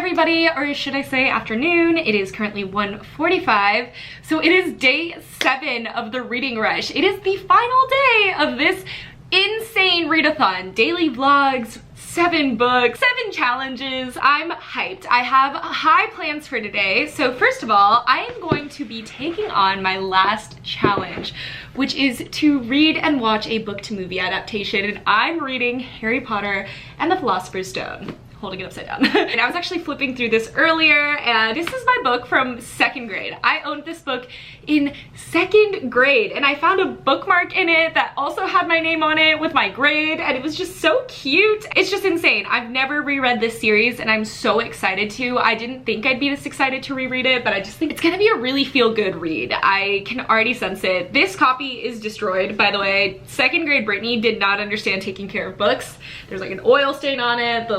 everybody, or should I say afternoon. It is currently 1:45, so it is day 7 of the reading rush. It is the final day of this insane read-a-thon. Daily vlogs, 7 books, 7 challenges. I'm hyped. I have high plans for today. So first of all, I am going to be taking on my last challenge, which is to read and watch a book to movie adaptation. And I'm reading Harry Potter and the Philosopher's Stone. Holding it upside down. And I was actually flipping through this earlier, and this is my book from 2nd grade. I owned this book in 2nd grade, and I found a bookmark in it that also had my name on it with my grade, and it was just so cute. It's just insane. I've never reread this series, and I'm so excited to. I didn't think I'd be this excited to reread it, but I just think it's gonna be a really feel-good read. I can already sense it. This copy is destroyed, by the way. 2nd grade Brittany did not understand taking care of books. There's like an oil stain on it,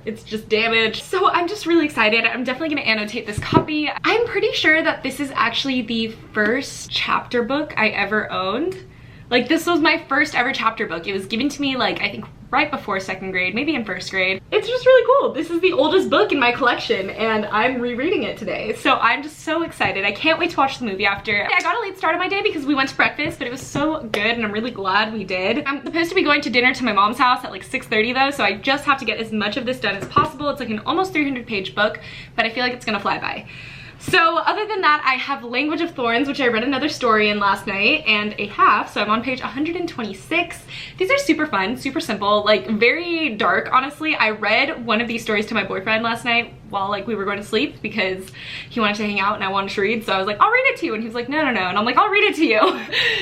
it's just damaged. So I'm just really excited. I'm definitely gonna annotate this copy. I'm pretty sure that this is actually the first chapter book I ever owned. Like, this was my first ever chapter book. It was given to me, like, I think right before 2nd grade, maybe in 1st grade. It's just really cool. This is the oldest book in my collection, and I'm rereading it today. So I'm just so excited. I can't wait to watch the movie after. I got a late start on my day because we went to breakfast, but it was so good, and I'm really glad we did. I'm supposed to be going to dinner to my mom's house at like 6:30 though, so I just have to get as much of this done as possible. It's like an almost 300-page book, but I feel like it's gonna fly by. So other than that, I have Language of Thorns, which I read another story in last night, and a half, so I'm on page 126. These are super fun, super simple, like very dark, honestly. I read one of these stories to my boyfriend last night while like we were going to sleep because he wanted to hang out and I wanted to read, so I was like, I'll read it to you, and he was like, no, and I'm like, I'll read it to you.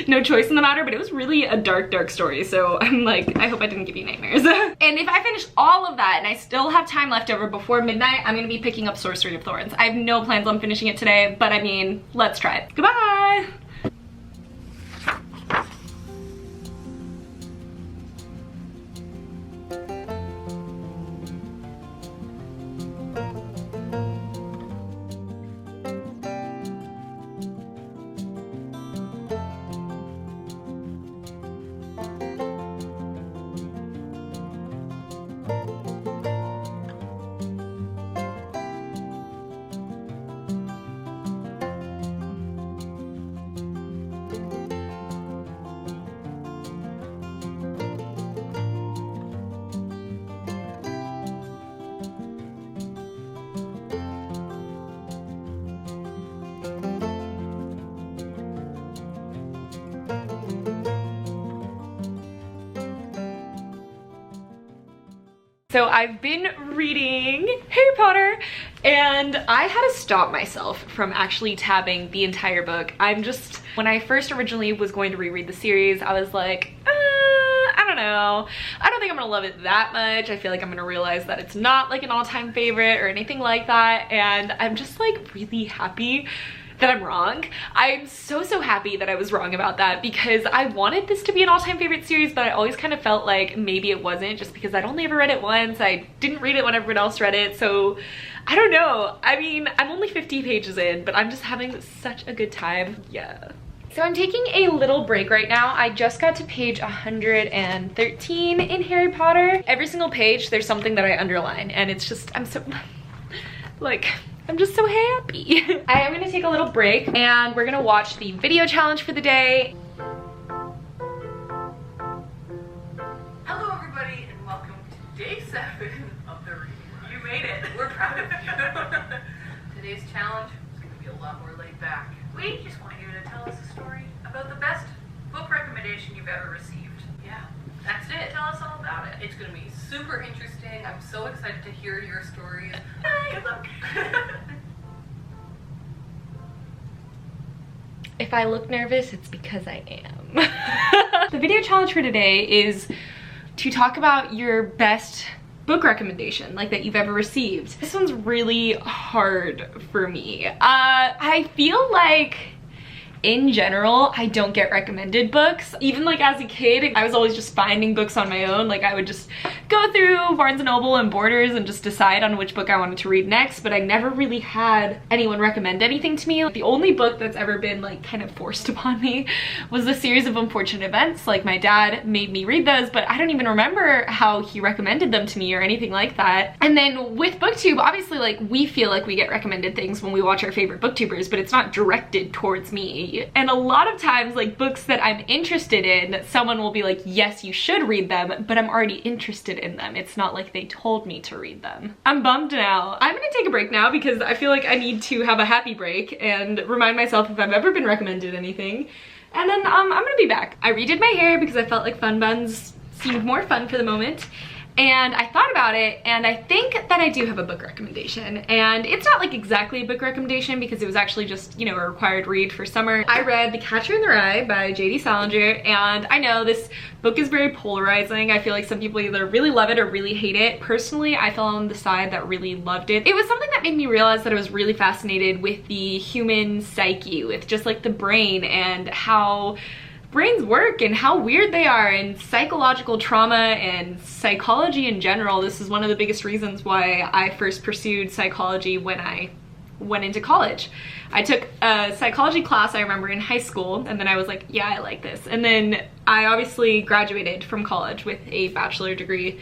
No choice in the matter, but it was really a dark story, so I'm like, I hope I didn't give you nightmares. And if I finish all of that and I still have time left over before midnight, I'm gonna be picking up Sorcery of Thorns. I have no plans on finishing it today, but I mean, let's try it. Goodbye! So I've been reading Harry Potter, and I had to stop myself from actually tabbing the entire book. When I first originally was going to reread the series, I was like, I don't know. I don't think I'm gonna love it that much. I feel like I'm gonna realize that it's not like an all-time favorite or anything like that, and I'm just like really happy that I'm wrong. I'm so happy that I was wrong about that because I wanted this to be an all-time favorite series, but I always kind of felt like maybe it wasn't just because I'd only ever read it once. I didn't read it when everyone else read it, so I don't know. I mean, I'm only 50 pages in, but I'm just having such a good time. Yeah. So I'm taking a little break right now. I just got to page 113 in Harry Potter. Every single page, there's something that I underline, and it's just, I'm so, like, I'm just so happy. I am gonna take a little break and we're gonna watch the video challenge for the day. Hello everybody and welcome to day 7 of the reading rush. You made it. We're proud of you. Today's challenge is gonna be a lot more laid back. We just want you to tell us a story about the best book recommendation you've ever received. Yeah, that's it. Tell us all about it. It's gonna be super interesting. I'm so excited to hear your stories. Good luck. If I look nervous, it's because I am. The video challenge for today is to talk about your best book recommendation, like, that you've ever received. This one's really hard for me. I feel like in general, I don't get recommended books. Even like as a kid, I was always just finding books on my own. Like I would just go through Barnes & Noble and Borders and just decide on which book I wanted to read next, but I never really had anyone recommend anything to me. The only book that's ever been like kind of forced upon me was The Series of Unfortunate Events. Like my dad made me read those, but I don't even remember how he recommended them to me or anything like that. And then with BookTube, obviously like we feel like we get recommended things when we watch our favorite booktubers, but it's not directed towards me. And a lot of times like books that I'm interested in, someone will be like, yes, you should read them, but I'm already interested in them. It's not like they told me to read them. I'm bummed now. I'm gonna take a break now because I feel like I need to have a happy break and remind myself if I've ever been recommended anything. And then I'm gonna be back. I redid my hair because I felt like fun buns seemed more fun for the moment. And I thought about it, and I think that I do have a book recommendation. And it's not like exactly a book recommendation because it was actually just, you know, a required read for summer. I read The Catcher in the Rye by J.D. Salinger, and I know this book is very polarizing. I feel like some people either really love it or really hate it. Personally, I fell on the side that really loved it. It was something that made me realize that I was really fascinated with the human psyche, with just like the brain and how brains work and how weird they are, and psychological trauma and psychology in general. This is one of the biggest reasons why I first pursued psychology when I went into college. I took a psychology class, I remember, in high school, and then I was like, yeah, I like this. And then I obviously graduated from college with a bachelor degree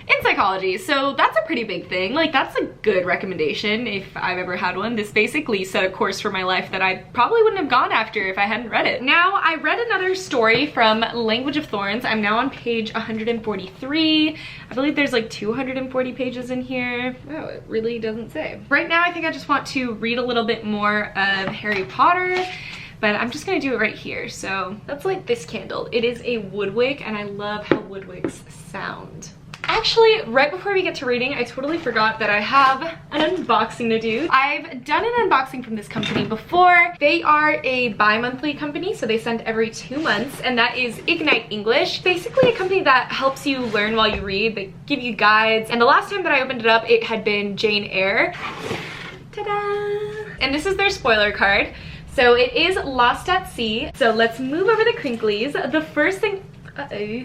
in psychology, so that's a pretty big thing. Like, that's a good recommendation if I've ever had one. This basically set a course for my life that I probably wouldn't have gone after if I hadn't read it. Now, I read another story from Language of Thorns. I'm now on page 143. I believe there's like 240 pages in here. Oh, it really doesn't say. Right now, I think I just want to read a little bit more of Harry Potter, but I'm just gonna do it right here. So let's light this candle. It is a wood wick, and I love how wood wicks sound. Actually, right before we get to reading, I totally forgot that I have an unboxing to do. I've done an unboxing from this company before. They are a bi-monthly company, so they send every 2 months, and that is Ignite English. Basically a company that helps you learn while you read. They give you guides, and the last time that I opened it up, it had been Jane Eyre. Ta-da! And this is their spoiler card. So it is Lost at Sea. So let's move over the crinklies. The first thing,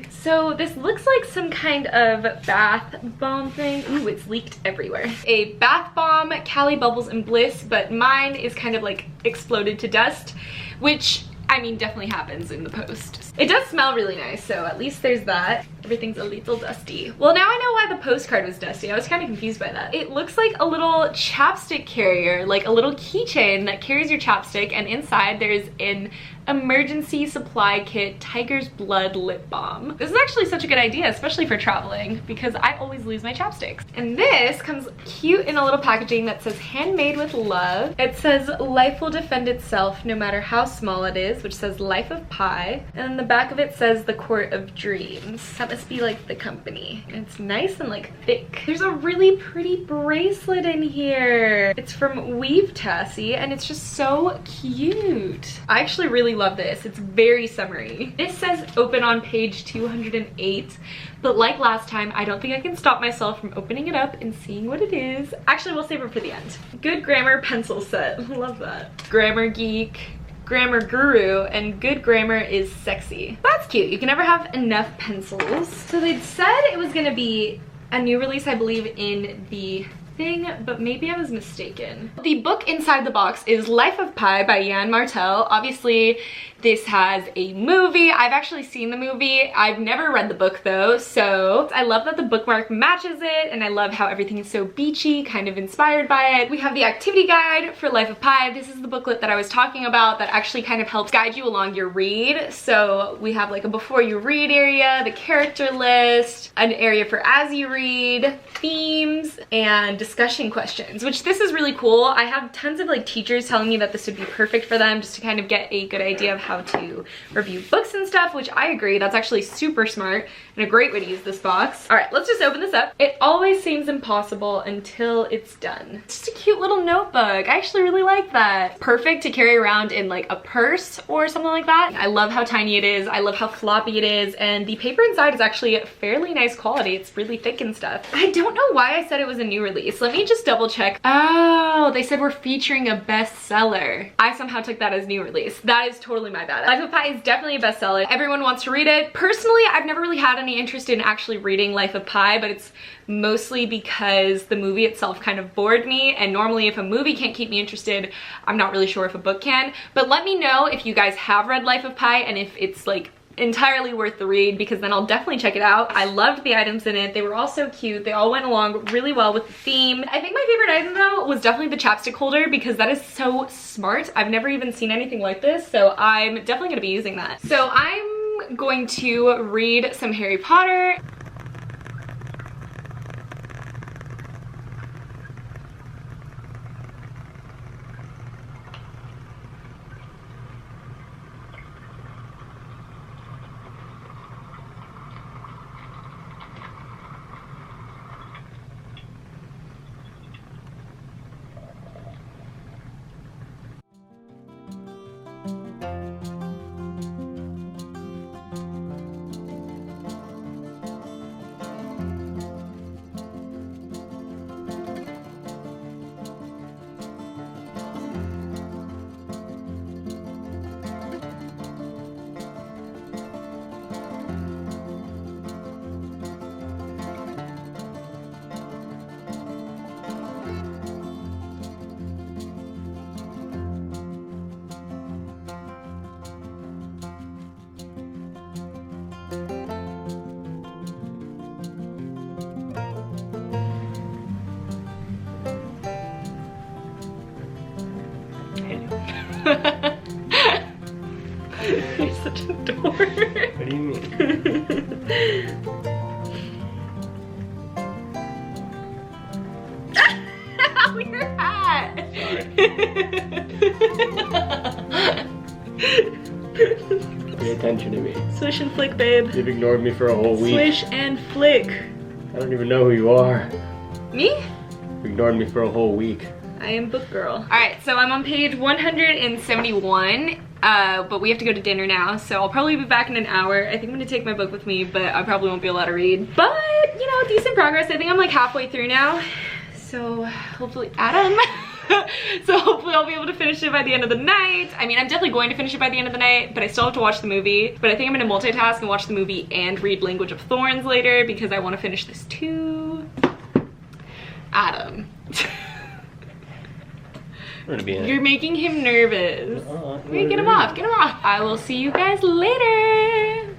so this looks like some kind of bath bomb thing. Ooh, it's leaked everywhere. A bath bomb, Cali Bubbles and Bliss, but mine is kind of like exploded to dust, which, I mean, definitely happens in the post. It does smell really nice, so at least there's that. Everything's a little dusty. Well, now I know why the postcard was dusty. I was kind of confused by that. It looks like a little chapstick carrier, like a little keychain that carries your chapstick, and inside there's an emergency supply kit Tiger's Blood lip balm. This is actually such a good idea, especially for traveling, because I always lose my chapsticks. And this comes cute in a little packaging that says handmade with love. It says life will defend itself no matter how small it is, which says Life of Pi. And then the back of it says the Court of Dreams. That must be like the company. And it's nice and like thick. There's a really pretty bracelet in here. It's from Weave Tassie, and it's just so cute. I actually really love this. It's very summery. This says open on page 208, but like last time, I don't think I can stop myself from opening it up and seeing what it is. Actually, we'll save it for the end. Good Grammar pencil set. Love that. Grammar Geek, Grammar Guru, and Good Grammar is sexy. That's cute. You can never have enough pencils. So they'd said it was gonna be a new release, I believe, in the thing, but maybe I was mistaken. The book inside the box is Life of Pi by Yann Martel. Obviously, this has a movie. I've actually seen the movie. I've never read the book though, so I love that the bookmark matches it, and I love how everything is so beachy, kind of inspired by it. We have the activity guide for Life of Pi. This is the booklet that I was talking about that actually kind of helps guide you along your read. So we have like a before you read area, the character list, an area for as you read, themes, and discussion questions, which this is really cool. I have tons of like teachers telling me that this would be perfect for them just to kind of get a good idea of how to review books and stuff, which I agree. That's actually super smart and a great way to use this box. All right, let's just open this up. It always seems impossible until it's done. It's just a cute little notebook. I actually really like that. Perfect to carry around in like a purse or something like that. I love how tiny it is. I love how floppy it is, and the paper inside is actually fairly nice quality. It's really thick and stuff. I don't know why I said it was a new release. Let me just double check. Oh, they said we're featuring a bestseller. I somehow took that as new release. That is totally my bad. Life of Pi is definitely a bestseller. Everyone wants to read it. Personally, I've never really had any interest in actually reading Life of Pi, but it's mostly because the movie itself kind of bored me, and normally if a movie can't keep me interested, I'm not really sure if a book can. But let me know if you guys have read Life of Pi and if it's like entirely worth the read, because then I'll definitely check it out. I loved the items in it. They were all so cute. They all went along really well with the theme. I think my favorite item though was definitely the chapstick holder, because that is so smart. I've never even seen anything like this, so I'm definitely gonna be using that. So I'm going to read some Harry Potter. You're such a dork. What do you mean? Your hat. Pay attention to me. Swish and flick, babe. You've ignored me for a whole week. Swish and flick. I don't even know who you are. Me? You've ignored me for a whole week. I am book girl. All right, so I'm on page 171, but we have to go to dinner now, so I'll probably be back in an hour. I think I'm gonna take my book with me, but I probably won't be able to read. But, you know, decent progress. I think I'm like halfway through now. So hopefully, Adam. So hopefully I'll be able to finish it by the end of the night. I mean, I'm definitely going to finish it by the end of the night, but I still have to watch the movie. But I think I'm gonna multitask and watch the movie and read Language of Thorns later, because I want to finish this too. Adam. You're making him nervous. Wait, get him off, get him off. I will see you guys later.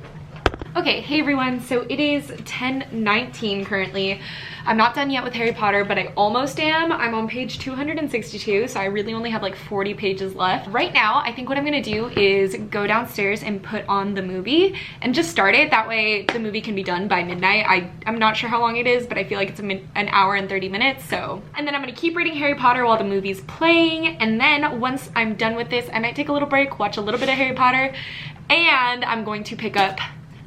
Okay, hey everyone, so it is 10:19 currently. I'm not done yet with Harry Potter, but I almost am. I'm on page 262, so I really only have like 40 pages left. Right now, I think what I'm gonna do is go downstairs and put on the movie and just start it. That way the movie can be done by midnight. I'm not sure how long it is, but I feel like it's an hour and 30 minutes, so. And then I'm gonna keep reading Harry Potter while the movie's playing, and then once I'm done with this, I might take a little break, watch a little bit of Harry Potter, and I'm going to pick up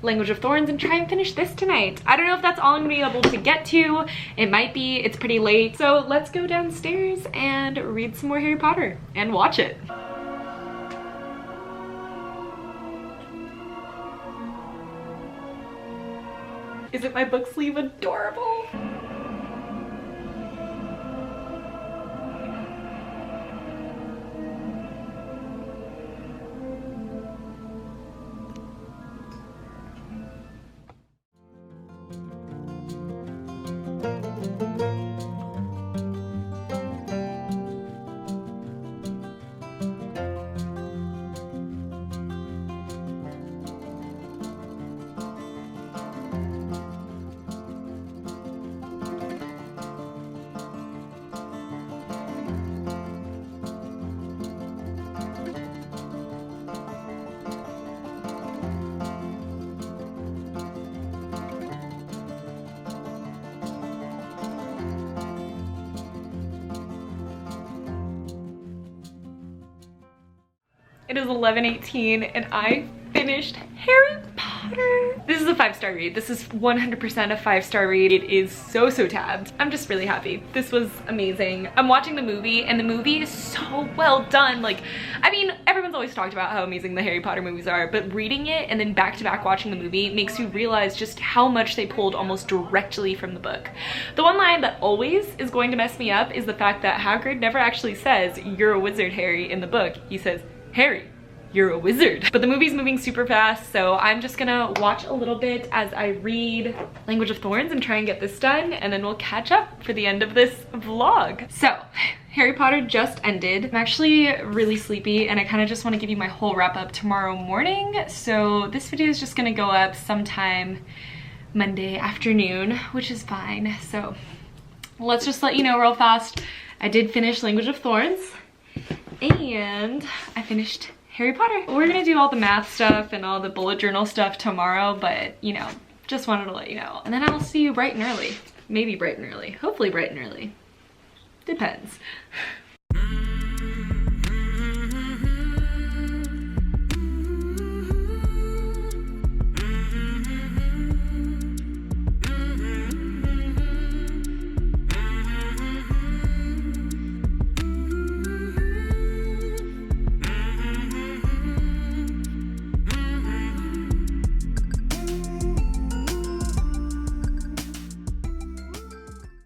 Language of Thorns and try and finish this tonight. I don't know if that's all I'm gonna be able to get to. It might be, it's pretty late. So let's go downstairs and read some more Harry Potter and watch it. Isn't my book sleeve adorable? It is 11:18 and I finished Harry Potter. Potter. This is a 5-star read. This is 100% a 5-star read. It is so tabbed. I'm just really happy. This was amazing. I'm watching the movie and the movie is so well done. Like, I mean, everyone's always talked about how amazing the Harry Potter movies are, but reading it and then back-to-back watching the movie makes you realize just how much they pulled almost directly from the book. The one line that always is going to mess me up is the fact that Hagrid never actually says, "You're a wizard, Harry," in the book. He says, "Harry, you're a wizard." But the movie's moving super fast, so I'm just gonna watch a little bit as I read Language of Thorns and try and get this done, and then we'll catch up for the end of this vlog. So, Harry Potter just ended. I'm actually really sleepy and I kind of just want to give you my whole wrap up tomorrow morning, so this video is just gonna go up sometime Monday afternoon, which is fine. So let's just let you know real fast, I did finish Language of Thorns and I finished Harry Potter. We're gonna do all the math stuff and all the bullet journal stuff tomorrow, but you know, just wanted to let you know. And then I'll see you bright and early. Maybe bright and early. Hopefully bright and early. Depends.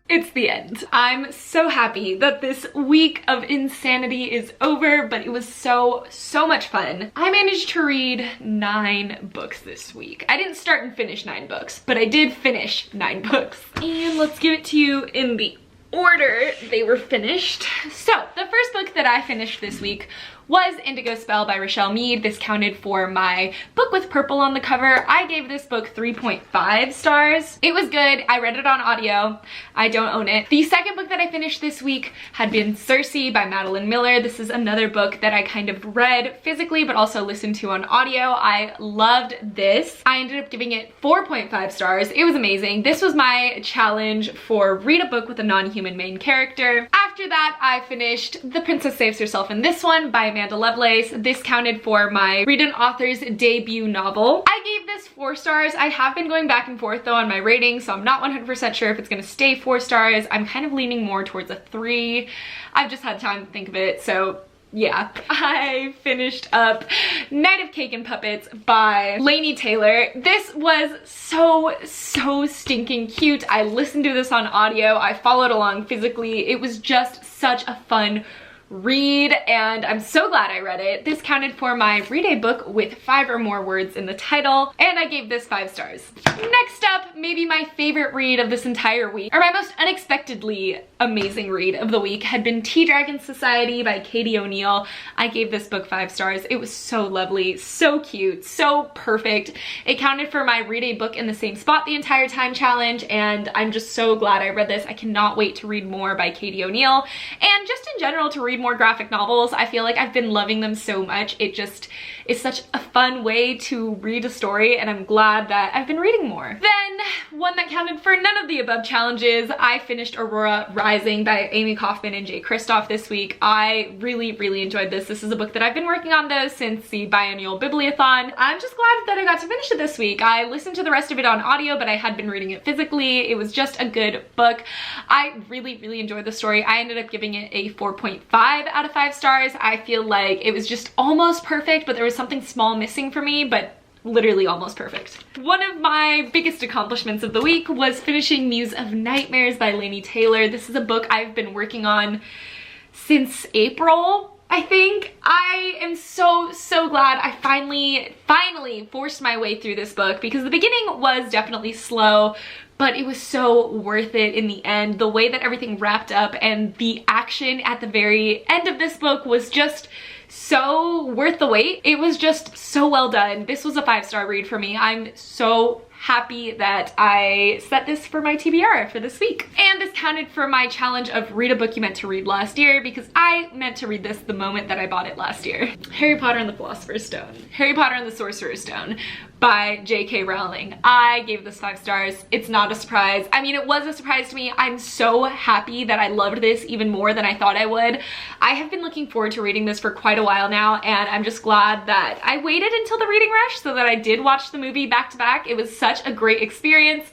It's the end. I'm so happy that this week of insanity is over, but it was so much fun. I managed to read 9 books this week. I didn't start and finish 9 books, but I did finish 9 books. And let's give it to you in the order they were finished. So the first book that I finished this week was Indigo Spell by Rochelle Mead. This counted for my book with purple on the cover. I gave this book 3.5 stars. It was good. I read it on audio. I don't own it. The second book that I finished this week had been Circe by Madeline Miller. This is another book that I kind of read physically but also listened to on audio. I loved this. I ended up giving it 4.5 stars. It was amazing. This was my challenge for read a book with a non-human main character. After that, I finished The Princess Saves Herself in This One by Amanda Lovelace. This counted for my Read an Author's debut novel. I gave this 4 stars. I have been going back and forth though on my rating, so I'm not 100% sure if it's gonna stay 4 stars. I'm kind of leaning more towards a 3. I've just had time to think of it, so yeah. I finished up Night of Cake and Puppets by Laini Taylor. This was so stinking cute. I listened to this on audio. I followed along physically. It was just such a fun read and I'm so glad I read it. This counted for my read a book with 5 or more words in the title and I gave this 5 stars. Next up, maybe my favorite read of this entire week, or my most unexpectedly amazing read of the week, had been Tea Dragon Society by Katie O'Neill. I gave this book 5 stars. It was so lovely, so cute, so perfect. It counted for my read a book in the same spot the entire time challenge and I'm just so glad I read this. I cannot wait to read more by Katie O'Neill and just in general to read more graphic novels. I feel like I've been loving them so much. It just is such a fun way to read a story and I'm glad that I've been reading more. Then, one that counted for none of the above challenges, I finished Aurora Rising by Amy Kaufman and Jay Kristoff this week. I really enjoyed this. This is a book that I've been working on though since the biannual Bibliothon. I'm just glad that I got to finish it this week. I listened to the rest of it on audio, but I had been reading it physically. It was just a good book. I really enjoyed the story. I ended up giving it a 4.5 out of 5 stars. I feel like it was just almost perfect, but there was something small missing for me, but literally almost perfect. One of my biggest accomplishments of the week was finishing Muse of Nightmares by Laini Taylor. This is a book I've been working on since April, I think. I am so glad I finally forced my way through this book because the beginning was definitely slow, but it was so worth it in the end. The way that everything wrapped up and the action at the very end of this book was just so worth the wait. It was just so well done. This was a 5-star read for me. I'm so happy that I set this for my TBR for this week. And this counted for my challenge of read a book you meant to read last year because I meant to read this the moment that I bought it last year. Harry Potter and the Philosopher's Stone. Harry Potter and the Sorcerer's Stone. by J.K. Rowling. I gave this 5 stars. It's not a surprise. I mean, it was a surprise to me. I'm so happy that I loved this even more than I thought I would. I have been looking forward to reading this for quite a while now, and I'm just glad that I waited until the reading rush so that I did watch the movie back to back. It was such a great experience.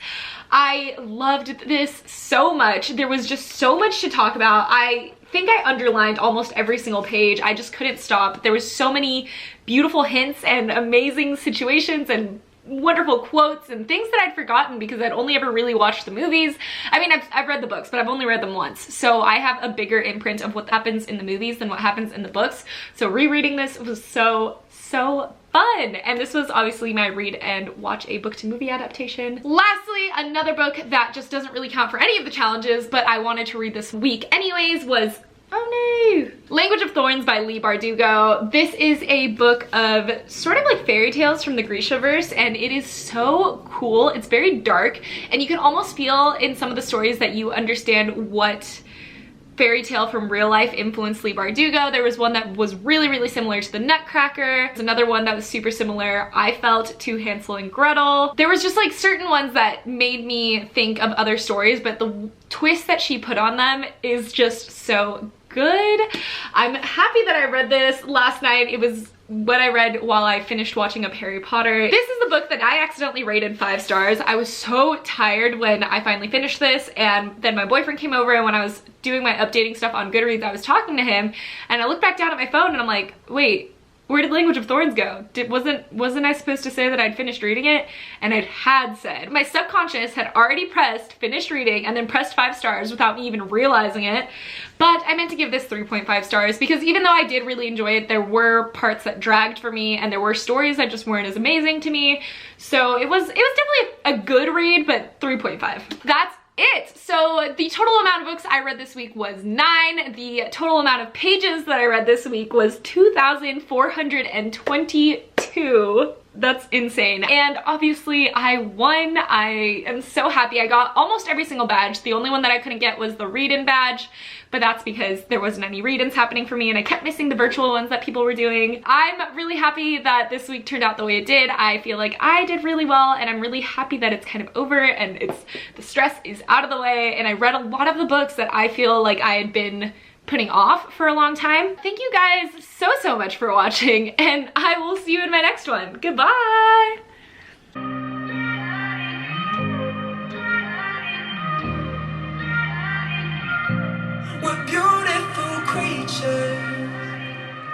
I loved this so much. There was just so much to talk about. I think I underlined almost every single page. I just couldn't stop. There was so many beautiful hints and amazing situations and wonderful quotes and things that I'd forgotten because I'd only ever really watched the movies. I mean, I've read the books, but I've only read them once. So I have a bigger imprint of what happens in the movies than what happens in the books. So rereading this was so fun. And this was obviously my read and watch a book to movie adaptation. Lastly, another book that just doesn't really count for any of the challenges, but I wanted to read this week anyways, was Language of Thorns by Leigh Bardugo. This is a book of sort of like fairy tales from the Grishaverse, and it is so cool. It's very dark, and you can almost feel in some of the stories that you understand what fairy tale from real life influenced Leigh Bardugo. There was one that was really similar to the Nutcracker. There's another one that was super similar, I felt, to Hansel and Gretel. There was just like certain ones that made me think of other stories, but the twist that she put on them is just so good. I'm happy that I read this last night. It was what I read while I finished watching up Harry Potter. This is the book that I accidentally rated 5 stars. I was so tired when I finally finished this, and then my boyfriend came over, and when I was doing my updating stuff on Goodreads, I was talking to him, and I looked back down at my phone and I'm like, wait, where did Language of Thorns go? Wasn't I supposed to say that I'd finished reading it? And it had said. My subconscious had already pressed finished reading and then pressed 5 stars without me even realizing it. But I meant to give this 3.5 stars because even though I did really enjoy it, there were parts that dragged for me, and there were stories that just weren't as amazing to me. So it was definitely a good read, but 3.5. That's it. So the total amount of books I read this week was 9. The total amount of pages that I read this week was 2,422. That's insane. And obviously I won. I am so happy. I got almost every single badge. The only one that I couldn't get was the read-in badge, but that's because there wasn't any read-ins happening for me, and I kept missing the virtual ones that people were doing. I'm really happy that this week turned out the way it did. I feel like I did really well, and I'm really happy that it's kind of over and the stress is out of the way, and I read a lot of the books that I feel like I had been putting off for a long time. Thank you guys so much for watching, and I will see you in my next one. Goodbye!